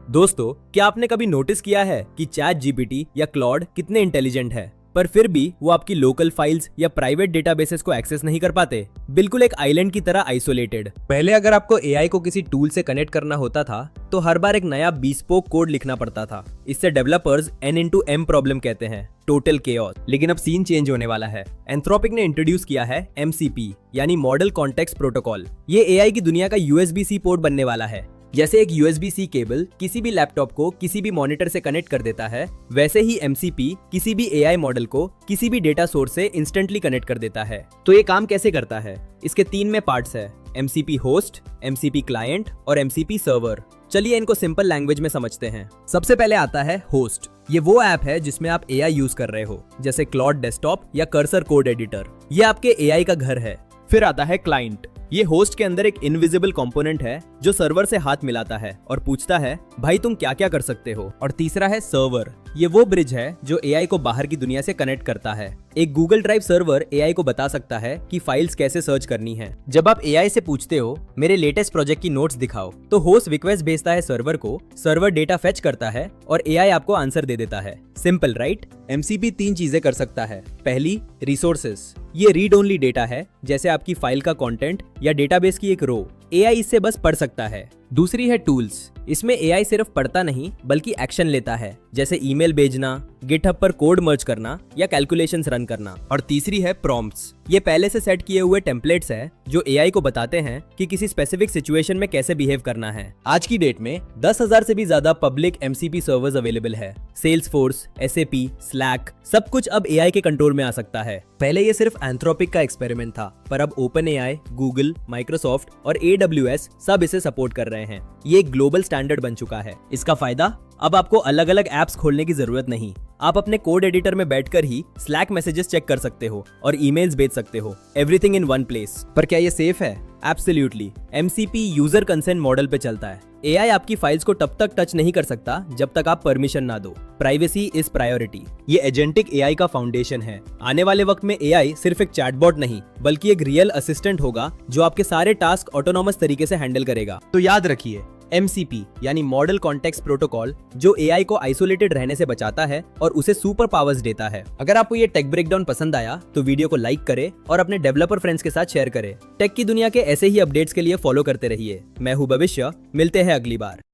दोस्तों, क्या आपने कभी नोटिस किया है कि चैट जीपीटी या क्लॉड कितने इंटेलिजेंट है, पर फिर भी वो आपकी लोकल फाइल्स या प्राइवेट डेटाबेसेस को एक्सेस नहीं कर पाते? बिल्कुल एक आइलैंड की तरह आइसोलेटेड। पहले अगर आपको एआई को किसी टूल से कनेक्ट करना होता था तो हर बार एक नया bespoke कोड लिखना पड़ता था। इससे developers N into M problem कहते हैं, टोटल केओस। लेकिन अब सीन चेंज होने वाला है। एंथ्रोपिक ने इंट्रोड्यूस किया है MCP यानी मॉडल कॉन्टेक्स्ट प्रोटोकॉल। ये एआई की दुनिया का USB-C पोर्ट बनने वाला है। जैसे एक USB-C केबल किसी भी लैपटॉप को किसी भी मॉनिटर से कनेक्ट कर देता है, वैसे ही MCP किसी भी एआई मॉडल को किसी भी डेटा सोर्स से इंस्टेंटली कनेक्ट कर देता है। तो ये काम कैसे करता है? इसके 3 में पार्ट्स है, MCP होस्ट, MCP क्लाइंट और MCP सर्वर। चलिए इनको सिंपल लैंग्वेज में समझते हैं। सबसे पहले आता है होस्ट। ये वो ऐप है जिसमें आप एआई यूज कर रहे हो, जैसे क्लॉड डेस्कटॉप या कर्सर कोड एडिटर। ये आपके एआई का घर है। फिर आता है क्लाइंट। ये होस्ट के अंदर एक इनविजिबल कंपोनेंट है जो सर्वर से हाथ मिलाता है और पूछता है, भाई तुम क्या क्या कर सकते हो। और तीसरा है सर्वर। ये वो ब्रिज है जो एआई को बाहर की दुनिया से कनेक्ट करता है। एक गूगल ड्राइव सर्वर एआई को बता सकता है कि फाइल्स कैसे सर्च करनी है। जब आप एआई से पूछते हो मेरे लेटेस्ट प्रोजेक्ट की नोट्स दिखाओ, तो होस्ट रिक्वेस्ट भेजता है सर्वर को, सर्वर डेटा फेच करता है और एआई आपको आंसर दे देता है। Simple right? MCP 3 चीजें कर सकता है। पहली, रिसोर्सेस। ये रीड ओनली डेटा है, जैसे आपकी फाइल का कंटेंट या डेटाबेस की एक रो। एआई इससे बस पढ़ सकता है। दूसरी है टूल्स। इसमें एआई सिर्फ पढ़ता नहीं बल्कि एक्शन लेता है, जैसे ईमेल भेजना, गिटहब पर कोड मर्ज करना या कैलकुलेशंस रन करना। और तीसरी है प्रॉम्प्ट्स। ये पहले से सेट किए हुए टेम्पलेट्स है जो एआई को बताते हैं कि किसी स्पेसिफिक सिचुएशन में कैसे बिहेव करना है। आज की डेट में 10,000 से भी ज्यादा पब्लिक MCP सर्वर्स अवेलेबल है। सेल्सफोर्स, SAP, स्लैक, सब कुछ अब एआई के कंट्रोल में आ सकता है। पहले ये सिर्फ एंथ्रोपिक का एक्सपेरिमेंट था, पर अब OpenAI, गूगल, माइक्रोसॉफ्ट और AWS सब इसे सपोर्ट कर रहे हैं। ये एक ग्लोबल स्टैंडर्ड बन चुका है। इसका फायदा, अब आपको अलग अलग एप्स खोलने की जरूरत नहीं। आप अपने कोड एडिटर में बैठकर ही स्लैक मैसेजेस चेक कर सकते हो और ईमेल्स भेज सकते हो। Everything in one place. पर क्या ये सेफ है? Absolutely. MCP user consent model पे चलता है। एआई आपकी फाइल्स को तब तक टच नहीं कर सकता जब तक आप परमिशन ना दो। Privacy is priority. ये एजेंटिक एआई का फाउंडेशन है। आने वाले वक्त में एआई सिर्फ एक चैटबॉट नहीं बल्कि एक रियल असिस्टेंट होगा जो आपके सारे टास्क ऑटोनॉमस तरीके से हैंडल करेगा। तो याद रखिए, MCP यानी मॉडल कॉन्टेक्स्ट प्रोटोकॉल जो एआई को आइसोलेटेड रहने से बचाता है और उसे सुपर पावर्स देता है। अगर आपको ये टेक ब्रेकडाउन पसंद आया तो वीडियो को लाइक करें और अपने डेवलपर फ्रेंड्स के साथ शेयर करें। टेक की दुनिया के ऐसे ही अपडेट्स के लिए फॉलो करते रहिए। मैं हूं भविष्य, मिलते हैं अगली बार।